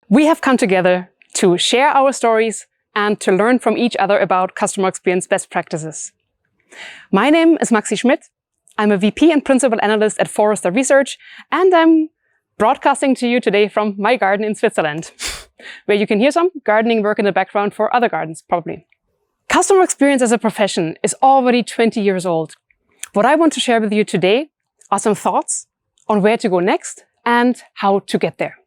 We have come together to share our stories and to learn from each other about customer experience best practices. My name is Maxie Schmidt. I'm a VP and Principal Analyst at Forrester Research, and I'm broadcasting to you today from my garden in Switzerland, where you can hear some gardening work in the background for other gardens, probably. Customer experience as a profession is already 20 years old. What I want to share with you today are some thoughts on where to go next and how to get there.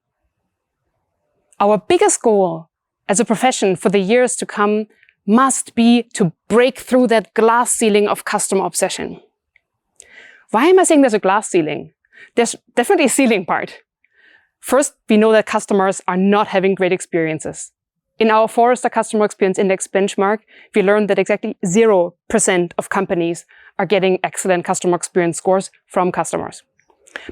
Our biggest goal as a profession for the years to come must be to break through that glass ceiling of customer obsession. Why am I saying there's a glass ceiling? There's definitely a ceiling part. First, we know that customers are not having great experiences. In our Forrester Customer Experience Index benchmark, we learned that exactly 0% of companies are getting excellent customer experience scores from customers.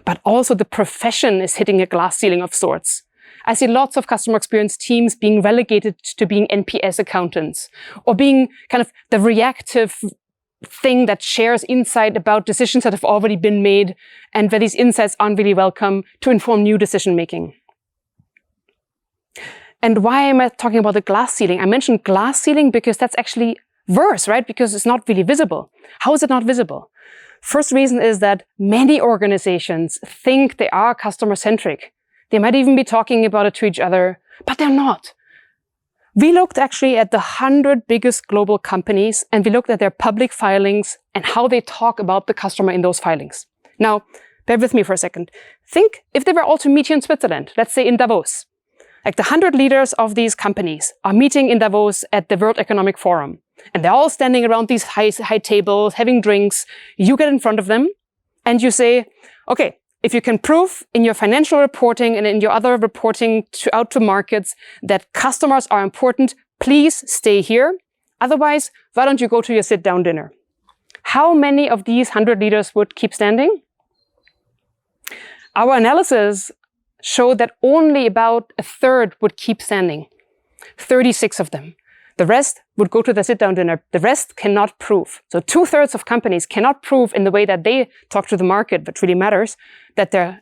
But also the profession is hitting a glass ceiling of sorts. I see lots of customer experience teams being relegated to being NPS accountants or being kind of the reactive thing that shares insight about decisions that have already been made and where these insights aren't really welcome to inform new decision making. And why am I talking about the glass ceiling? I mentioned glass ceiling because that's actually worse, right? Because it's not really visible. How is it not visible? First reason is that many organizations think they are customer-centric. They might even be talking about it to each other, but they're not. We looked actually at the 100 biggest global companies, and we looked at their public filings and how they talk about the customer in those filings. Now, bear with me for a second. Think if they were all to meet you in Switzerland, let's say in Davos. Like the 100 leaders of these companies are meeting in Davos at the World Economic Forum. And they're all standing around these high tables, having drinks. You get in front of them and you say, okay, if you can prove in your financial reporting and in your other reporting out to markets that customers are important, please stay here. Otherwise, why don't you go to your sit-down dinner? How many of these 100 leaders would keep standing? Our analysis showed that only about a third would keep standing. 36 of them. The rest would go to the sit-down dinner. The rest cannot prove. So 2/3 of companies cannot prove in the way that they talk to the market, which really matters, that they're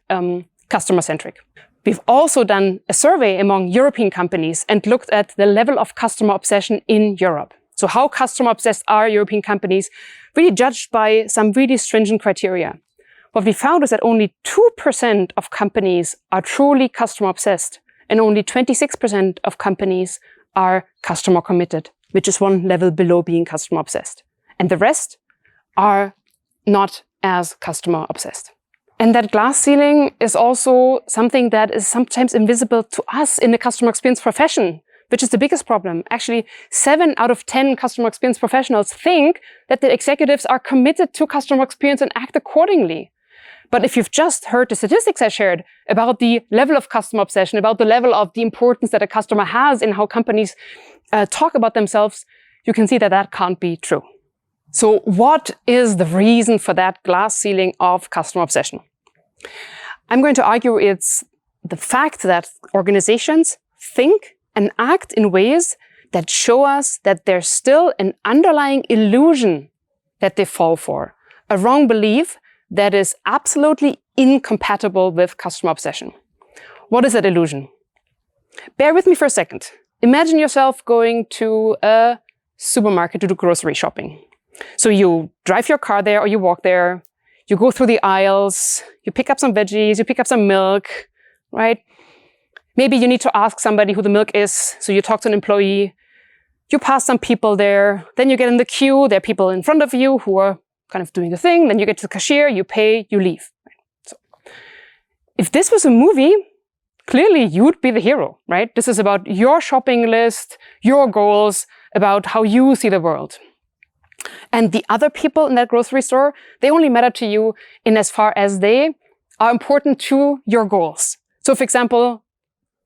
customer-centric. We've also done a survey among European companies and looked at the level of customer obsession in Europe. So how customer-obsessed are European companies, really judged by some really stringent criteria. What we found is that only 2% of companies are truly customer-obsessed, and only 26% of companies are customer committed, which is one level below being customer obsessed. And the rest are not as customer obsessed. And that glass ceiling is also something that is sometimes invisible to us in the customer experience profession, which is the biggest problem. Actually, 7 out of 10 customer experience professionals think that the executives are committed to customer experience and act accordingly. But if you've just heard the statistics I shared about the level of customer obsession, about the level of the importance that a customer has in how companies talk about themselves, you can see that that can't be true. So what is the reason for that glass ceiling of customer obsession? I'm going to argue it's the fact that organizations think and act in ways that show us that there's still an underlying illusion that they fall for, a wrong belief that is absolutely incompatible with customer obsession. What is that illusion? Bear with me for a second. Imagine yourself going to a supermarket to do grocery shopping. So you drive your car there or you walk there, you go through the aisles, you pick up some veggies, you pick up some milk, right? Maybe you need to ask somebody who the milk is, so you talk to an employee, you pass some people there, then you get in the queue, there are people in front of you who are kind of doing the thing, then you get to the cashier, you pay, you leave. So, if this was a movie, clearly you'd be the hero, right? This is about your shopping list, your goals, about how you see the world. And the other people in that grocery store, they only matter to you in as far as they are important to your goals. So for example,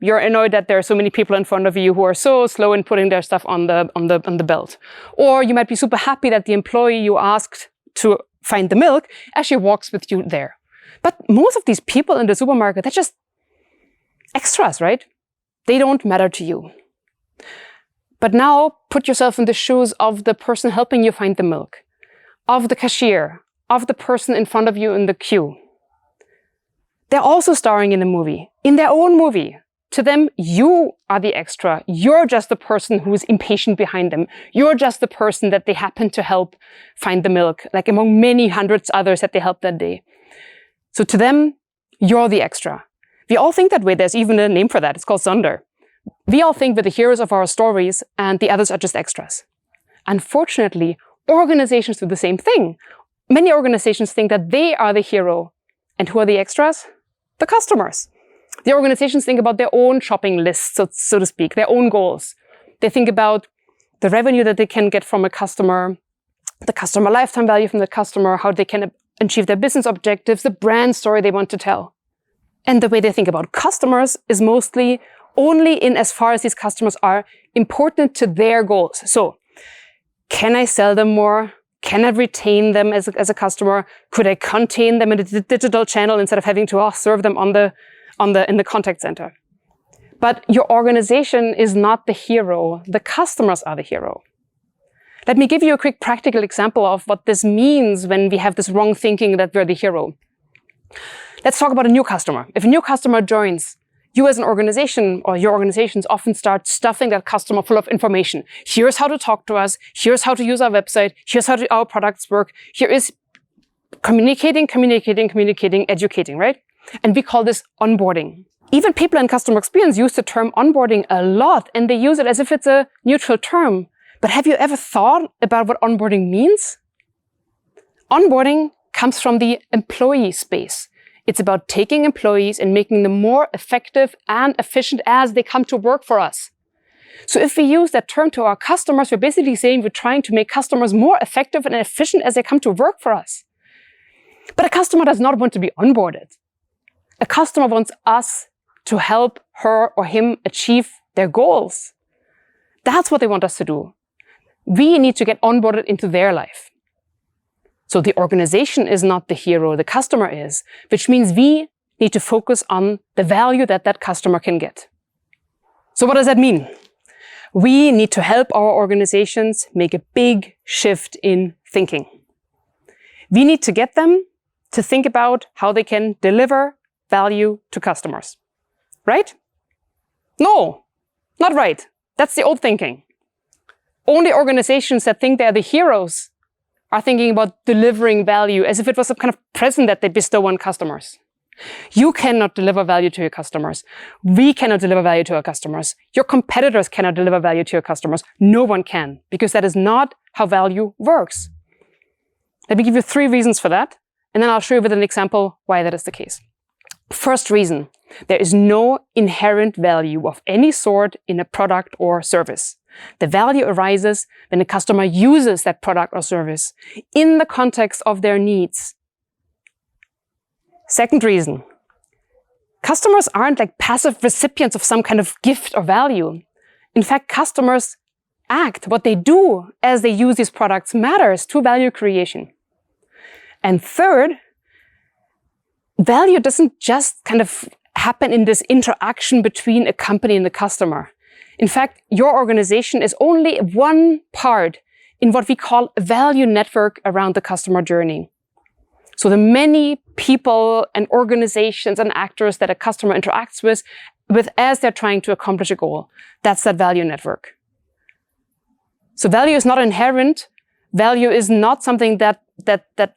you're annoyed that there are so many people in front of you who are so slow in putting their stuff on the belt. Or you might be super happy that the employee you asked to find the milk actually walks with you there. But most of these people in the supermarket, they're just extras, right? They don't matter to you. But now put yourself in the shoes of the person helping you find the milk, of the cashier, of the person in front of you in the queue. They're also starring in the movie, in their own movie. to them, you are the extra. You're just the person who is impatient behind them. You're just the person that they happen to help find the milk, like among many hundreds others that they helped that day. So to them, you're the extra. We all think that way. There's even a name for that. It's called Sonder. We all think we're the heroes of our stories and the others are just extras. Unfortunately, organizations do the same thing. Many organizations think that they are the hero. And who are the extras? The customers. The organizations think about their own shopping lists, so to speak, their own goals. They think about the revenue that they can get from a customer, the customer lifetime value from the customer, how they can achieve their business objectives, the brand story they want to tell. And the way they think about customers is mostly only in as far as these customers are important to their goals. So, can I sell them more? Can I retain them as a customer? Could I contain them in a digital channel instead of having to serve them in the contact center? But your organization is not the hero. The customers are the hero. Let me give you a quick practical example of what this means when we have this wrong thinking that we're the hero. Let's talk about a new customer. If a new customer joins, you as an organization or your organizations often start stuffing that customer full of information. Here's how to talk to us. Here's how to use our website. Here's how our products work. Here is communicating, educating, right? And we call this onboarding. Even people in customer experience use the term onboarding a lot, and they use it as if it's a neutral term. But have you ever thought about what onboarding means? Onboarding comes from the employee space. It's about taking employees and making them more effective and efficient as they come to work for us. So if we use that term to our customers, we're basically saying we're trying to make customers more effective and efficient as they come to work for us. But a customer does not want to be onboarded. A customer wants us to help her or him achieve their goals. That's what they want us to do. We need to get onboarded into their life. So the organization is not the hero, the customer is, which means we need to focus on the value that that customer can get. So what does that mean? We need to help our organizations make a big shift in thinking. We need to get them to think about how they can deliver value to customers. Right? No, not right. That's the old thinking. Only organizations that think they're the heroes are thinking about delivering value as if it was some kind of present that they bestow on customers. You cannot deliver value to your customers. We cannot deliver value to our customers. Your competitors cannot deliver value to your customers. No one can, because that is not how value works. Let me give you 3 reasons for that, and then I'll show you with an example why that is the case. First reason, there is no inherent value of any sort in a product or service. The value arises when the customer uses that product or service in the context of their needs. Second reason, customers aren't like passive recipients of some kind of gift or value. In fact, customers act. What they do as they use these products matters to value creation. And third, value doesn't just kind of happen in this interaction between a company and the customer. In fact, your organization is only one part in what we call a value network around the customer journey. So the many people and organizations and actors that a customer interacts with as they're trying to accomplish a goal, that's that value network. So value is not inherent. Value is not something that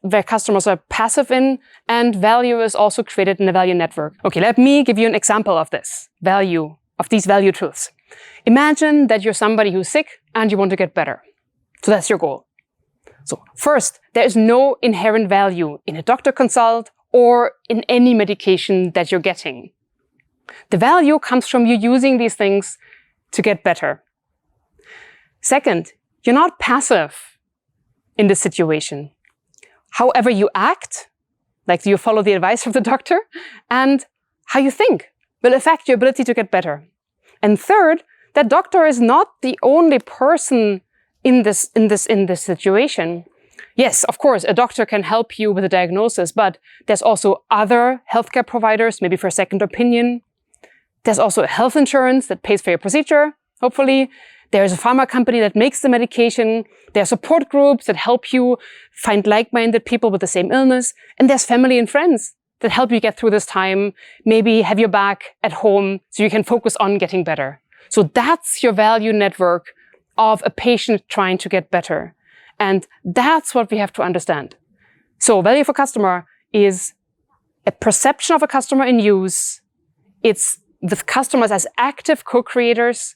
where customers are passive in, and value is also created in a value network. Okay, let me give you an example of this value, of these value truths. Imagine that you're somebody who's sick and you want to get better. So that's your goal. So first, there is no inherent value in a doctor consult or in any medication that you're getting. The value comes from you using these things to get better. Second, you're not passive in this situation. However you act, like do you follow the advice of the doctor, and how you think will affect your ability to get better. And third, that doctor is not the only person in this situation. Yes, of course, a doctor can help you with a diagnosis, but there's also other healthcare providers, maybe for a second opinion. There's also health insurance that pays for your procedure, hopefully. There's a pharma company that makes the medication. There are support groups that help you find like-minded people with the same illness. And there's family and friends that help you get through this time, maybe have your back at home so you can focus on getting better. So that's your value network of a patient trying to get better. And that's what we have to understand. So value for customer is a perception of a customer in use. It's the customers as active co-creators,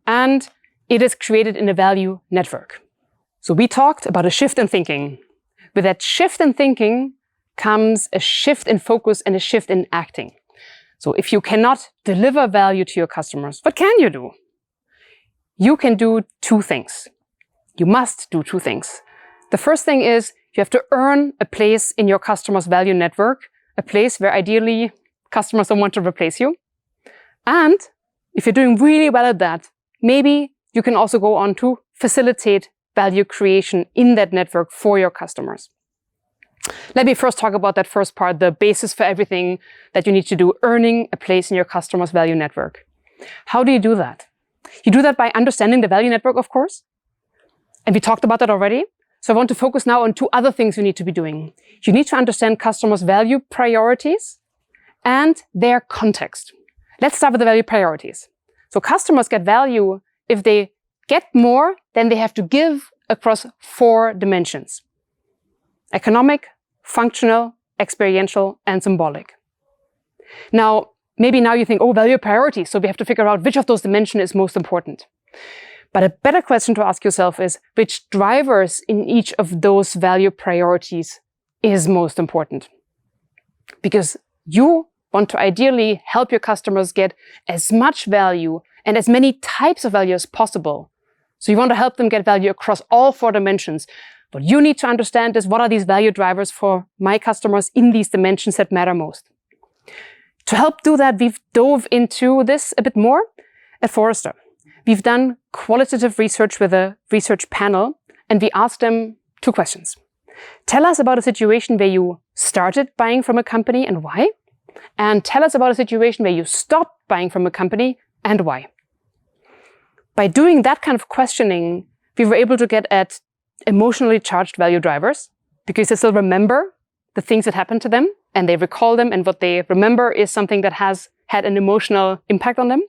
and it is created in a value network. So we talked about a shift in thinking. With that shift in thinking comes a shift in focus and a shift in acting. So if you cannot deliver value to your customers, what can you do? You can do two things. You must do two things. The first thing is you have to earn a place in your customer's value network, a place where ideally customers don't want to replace you. And if you're doing really well at that, maybe you can also go on to facilitate value creation in that network for your customers. Let me first talk about that first part, the basis for everything that you need to do, earning a place in your customer's value network. How do you do that? You do that by understanding the value network, of course. And we talked about that already. So I want to focus now on two other things you need to be doing. You need to understand customers' value priorities and their context. Let's start with the value priorities. So customers get value if they get more than they have to give across 4 dimensions: economic, functional, experiential, and symbolic. Now, maybe now you think, oh, value priorities, so we have to figure out which of those dimensions is most important. But a better question to ask yourself is, which drivers in each of those value priorities is most important? Because you want to ideally help your customers get as much value and as many types of value as possible. So you want to help them get value across all 4 dimensions. What you need to understand is, what are these value drivers for my customers in these dimensions that matter most? To help do that, we've dove into this a bit more at Forrester. We've done qualitative research with a research panel, and we asked them 2 questions. Tell us about a situation where you started buying from a company and why. And tell us about a situation where you stopped buying from a company and why. By doing that kind of questioning, we were able to get at emotionally charged value drivers, because they still remember the things that happened to them and they recall them, and what they remember is something that has had an emotional impact on them.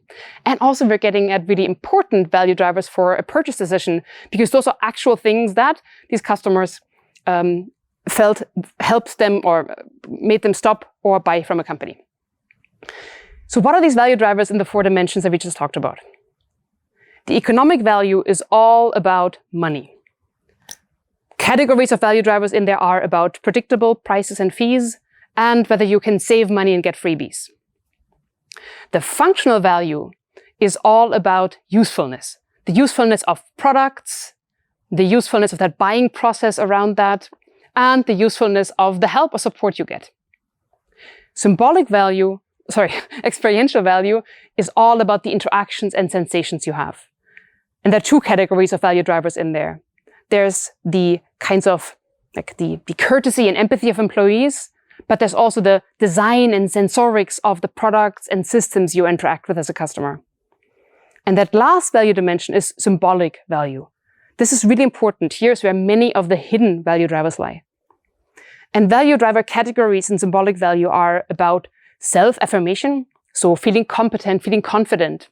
And also we're getting at really important value drivers for a purchase decision, because those are actual things that these customers felt helped them or made them stop or buy from a company. So what are these value drivers in the 4 dimensions that we just talked about? The economic value is all about money. Categories of value drivers in there are about predictable prices and fees, and whether you can save money and get freebies. The functional value is all about usefulness. The usefulness of products, the usefulness of that buying process around that, and the usefulness of the help or support you get. Experiential value is all about the interactions and sensations you have. And there are 2 categories of value drivers in there. There's the kinds of the courtesy and empathy of employees, but there's also the design and sensorics of the products and systems you interact with as a customer. And that last value dimension is symbolic value. This is really important. Here's where many of the hidden value drivers lie. And value driver categories in symbolic value are about self-affirmation, so feeling competent, feeling confident.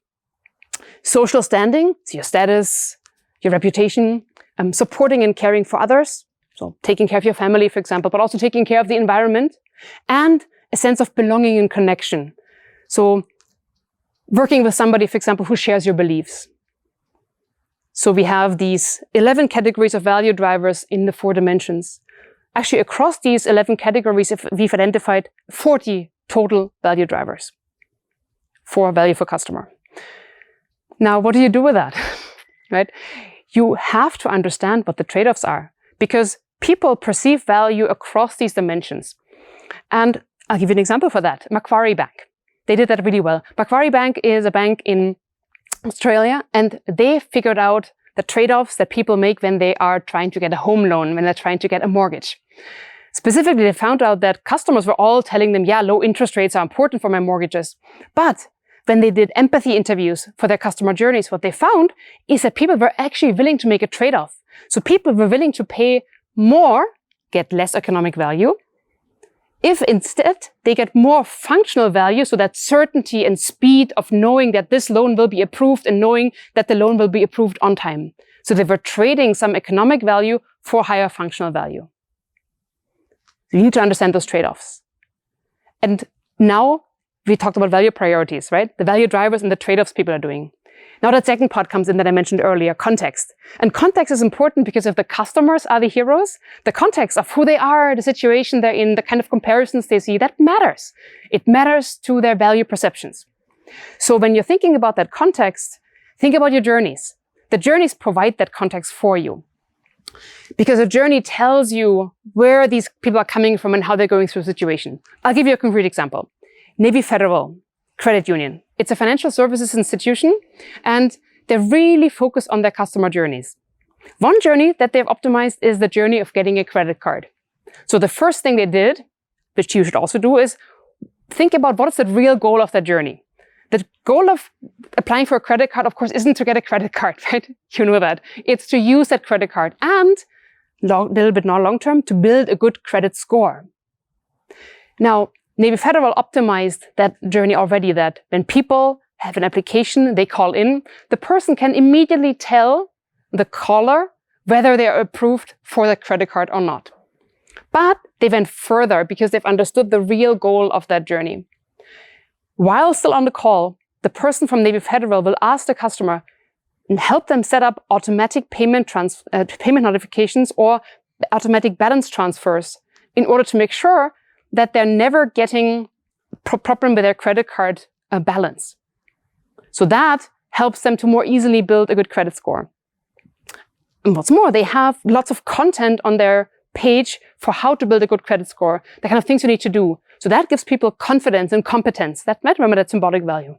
Social standing, so your status, your reputation, supporting and caring for others, so taking care of your family, for example, but also taking care of the environment, and a sense of belonging and connection. So working with somebody, for example, who shares your beliefs. So we have these 11 categories of value drivers in the 4 dimensions. Actually, across these 11 categories, we've identified 40 total value drivers for value for customer. Now, what do you do with that? Right? You have to understand what the trade-offs are, because people perceive value across these dimensions. And I'll give you an example for that. Macquarie Bank. They did that really well. Macquarie Bank is a bank in Australia, and they figured out the trade-offs that people make when they are trying to get a home loan, when they're trying to get a mortgage. Specifically, they found out that customers were all telling them, yeah, low interest rates are important for my mortgages. But when they did empathy interviews for their customer journeys, what they found is that people were actually willing to make a trade-off. So people were willing to pay more, get less economic value, If instead they get more functional value, so that certainty and speed of knowing that this loan will be approved and knowing that the loan will be approved on time. So they were trading some economic value for higher functional value. You need to understand those trade-offs. And now we talked about value priorities, right? The value drivers and the trade-offs people are doing. Now that second part comes in that I mentioned earlier, context. And context is important because if the customers are the heroes, the context of who they are, the situation they're in, the kind of comparisons they see, that matters. It matters to their value perceptions. So when you're thinking about that context, think about your journeys. The journeys provide that context for you. Because a journey tells you where these people are coming from and how they're going through a situation. I'll give you a concrete example. Navy Federal Credit Union. It's a financial services institution, and they're really focused on their customer journeys. One journey that they've optimized is the journey of getting a credit card. So the first thing they did, which you should also do, is think about what is the real goal of that journey. The goal of applying for a credit card, of course, isn't to get a credit card, right? You know that. It's to use that credit card and, a little bit more long-term, to build a good credit score. Now, Navy Federal optimized that journey already, that when people have an application, they call in, the person can immediately tell the caller whether they are approved for the credit card or not. But they went further because they've understood the real goal of that journey. While still on the call, the person from Navy Federal will ask the customer and help them set up automatic payment notifications or automatic balance transfers in order to make sure that they're never getting a problem with their credit card balance. So that helps them to more easily build a good credit score. And what's more, they have lots of content on their page for how to build a good credit score, the kind of things you need to do. So that gives people confidence and competence. That might remember that symbolic value.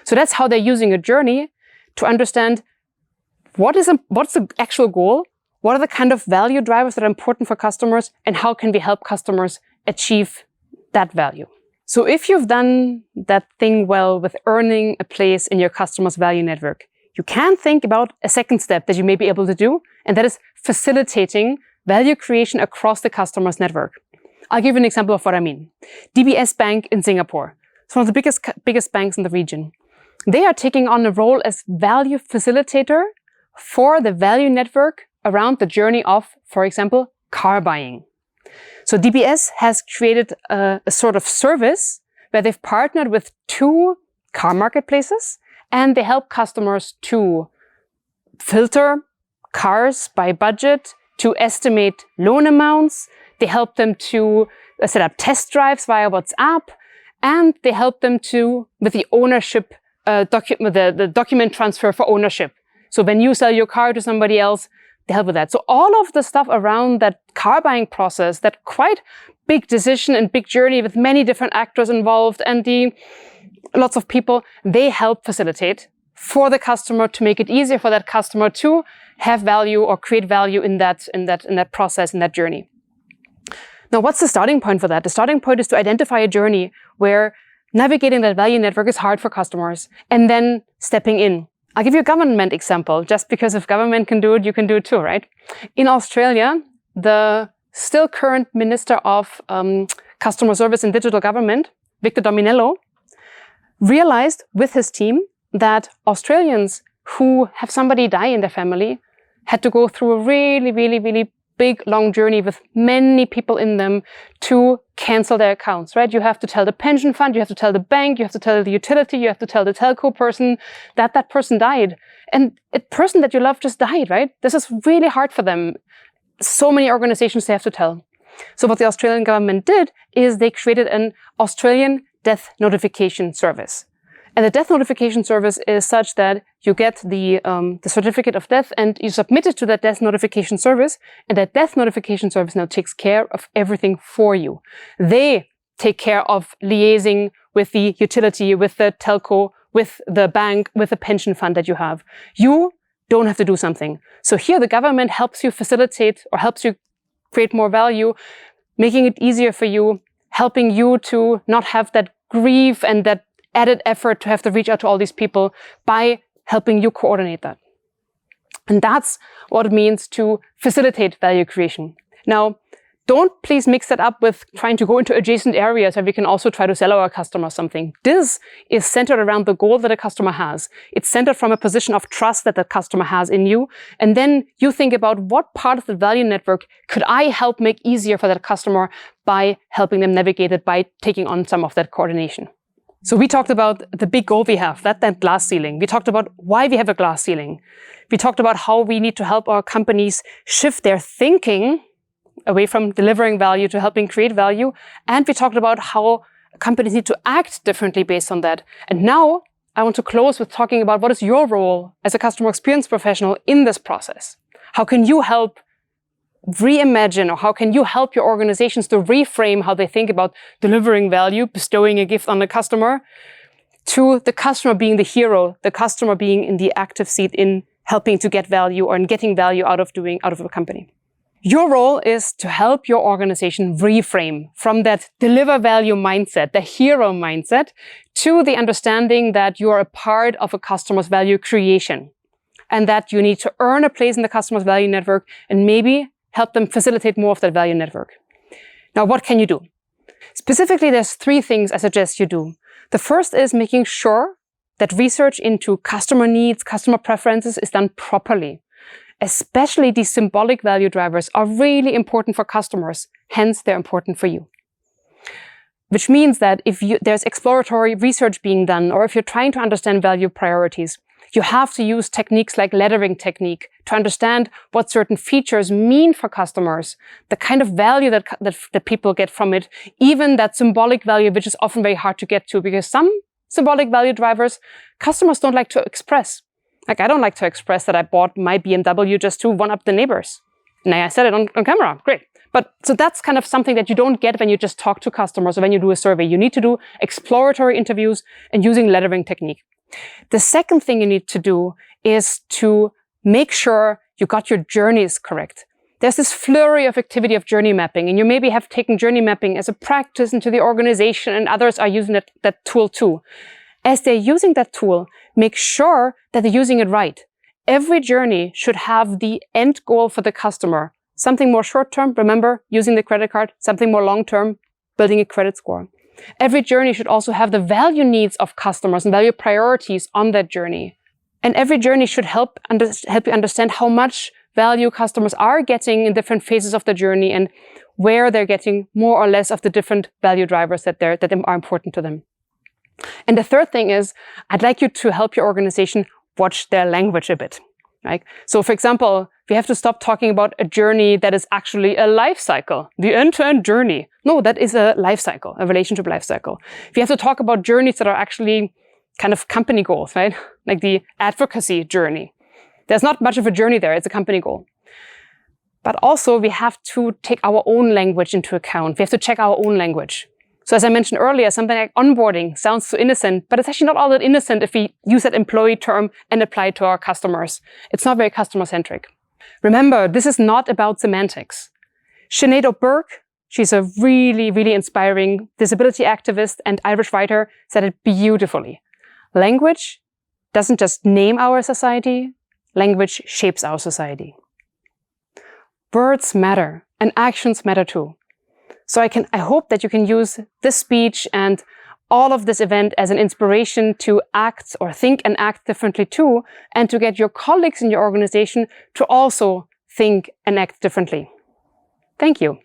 So that's how they're using a journey to understand what's the actual goal, what are the kind of value drivers that are important for customers, and how can we help customers achieve that value. So if you've done that thing well with earning a place in your customer's value network, you can think about a second step that you may be able to do, and that is facilitating value creation across the customer's network. I'll give you an example of what I mean. DBS Bank in Singapore. It's one of the biggest banks in the region. They are taking on a role as value facilitator for the value network around the journey of, for example, car buying. So DBS has created a sort of service where they've partnered with 2 car marketplaces, and they help customers to filter cars by budget, to estimate loan amounts. They help them to set up test drives via WhatsApp, and they help them with the ownership, the document transfer for ownership. So when you sell your car to somebody else, they help with that. So all of the stuff around that car buying process, that quite big decision and big journey with many different actors involved and lots of people, they help facilitate for the customer to make it easier for that customer to have value or create value in that process, in that journey. Now, what's the starting point for that? The starting point is to identify a journey where navigating that value network is hard for customers and then stepping in. I'll give you a government example. Just because if government can do it, you can do it too, right? In Australia, the still current Minister of Customer Service and Digital Government, Victor Dominello, realized with his team that Australians who have somebody die in their family had to go through a really, really, really big, long journey with many people in them to cancel their accounts, right? You have to tell the pension fund, you have to tell the bank, you have to tell the utility, you have to tell the telco person that that person died. And a person that you love just died, right? This is really hard for them. So many organizations they have to tell. So what the Australian government did is they created an Australian death notification service. And the death notification service is such that you get the certificate of death and you submit it to that death notification service, and that death notification service now takes care of everything for you. They take care of liaising with the utility, with the telco, with the bank, with the pension fund that you have. You don't have to do something. So here the government helps you facilitate or helps you create more value, making it easier for you, helping you to not have that grief and that added effort to have to reach out to all these people by helping you coordinate that. And that's what it means to facilitate value creation. Now, Don't please mix that up with trying to go into adjacent areas where we can also try to sell our customers something. This is centered around the goal that a customer has. It's centered from a position of trust that the customer has in you. And then you think about what part of the value network could I help make easier for that customer by helping them navigate it, by taking on some of that coordination. So we talked about the big goal we have, that glass ceiling. We talked about why we have a glass ceiling. We talked about how we need to help our companies shift their thinking away from delivering value to helping create value. And we talked about how companies need to act differently based on that. And now I want to close with talking about what is your role as a customer experience professional in this process. How can you help reimagine, or how can you help your organizations to reframe how they think about delivering value, bestowing a gift on the customer, to the customer being the hero, the customer being in the active seat in helping to get value or in getting value out of a company. Your role is to help your organization reframe from that deliver value mindset, the hero mindset, to the understanding that you are a part of a customer's value creation and that you need to earn a place in the customer's value network and maybe help them facilitate more of that value network. Now, what can you do? Specifically, there's 3 things I suggest you do. The first is making sure that research into customer needs, customer preferences is done properly. Especially these symbolic value drivers are really important for customers, hence they're important for you. Which means that if there's exploratory research being done, or if you're trying to understand value priorities, you have to use techniques like lettering technique to understand what certain features mean for customers, the kind of value that people get from it, even that symbolic value, which is often very hard to get to, because some symbolic value drivers customers don't like to express. Like, I don't like to express that I bought my BMW just to one-up the neighbors. And I said it on camera, great. But so that's kind of something that you don't get when you just talk to customers or when you do a survey. You need to do exploratory interviews and using lettering technique. The second thing you need to do is to make sure you got your journeys correct. There's this flurry of activity of journey mapping, and you maybe have taken journey mapping as a practice into the organization, and others are using that tool too. As they're using that tool, make sure that they're using it right. Every journey should have the end goal for the customer. Something more short-term, remember, using the credit card. Something more long-term, building a credit score. Every journey should also have the value needs of customers and value priorities on that journey. And every journey should help you understand how much value customers are getting in different phases of the journey and where they're getting more or less of the different value drivers that are important to them. And the third thing is, I'd like you to help your organization watch their language a bit. Right? So for example, we have to stop talking about a journey that is actually a life cycle, the end-to-end journey. No, that is a life cycle, a relationship life cycle. We have to talk about journeys that are actually kind of company goals, right? Like the advocacy journey. There's not much of a journey there, it's a company goal. But also we have to take our own language into account. We have to check our own language. So as I mentioned earlier, something like onboarding sounds so innocent, but it's actually not all that innocent if we use that employee term and apply it to our customers. It's not very customer-centric. Remember, this is not about semantics. Sinead O'Burke, she's a really, really inspiring disability activist and Irish writer, said it beautifully. Language doesn't just name our society, language shapes our society. Words matter, and actions matter too. So I hope that you can use this speech and all of this event as an inspiration to act or think and act differently too, and to get your colleagues in your organization to also think and act differently. Thank you.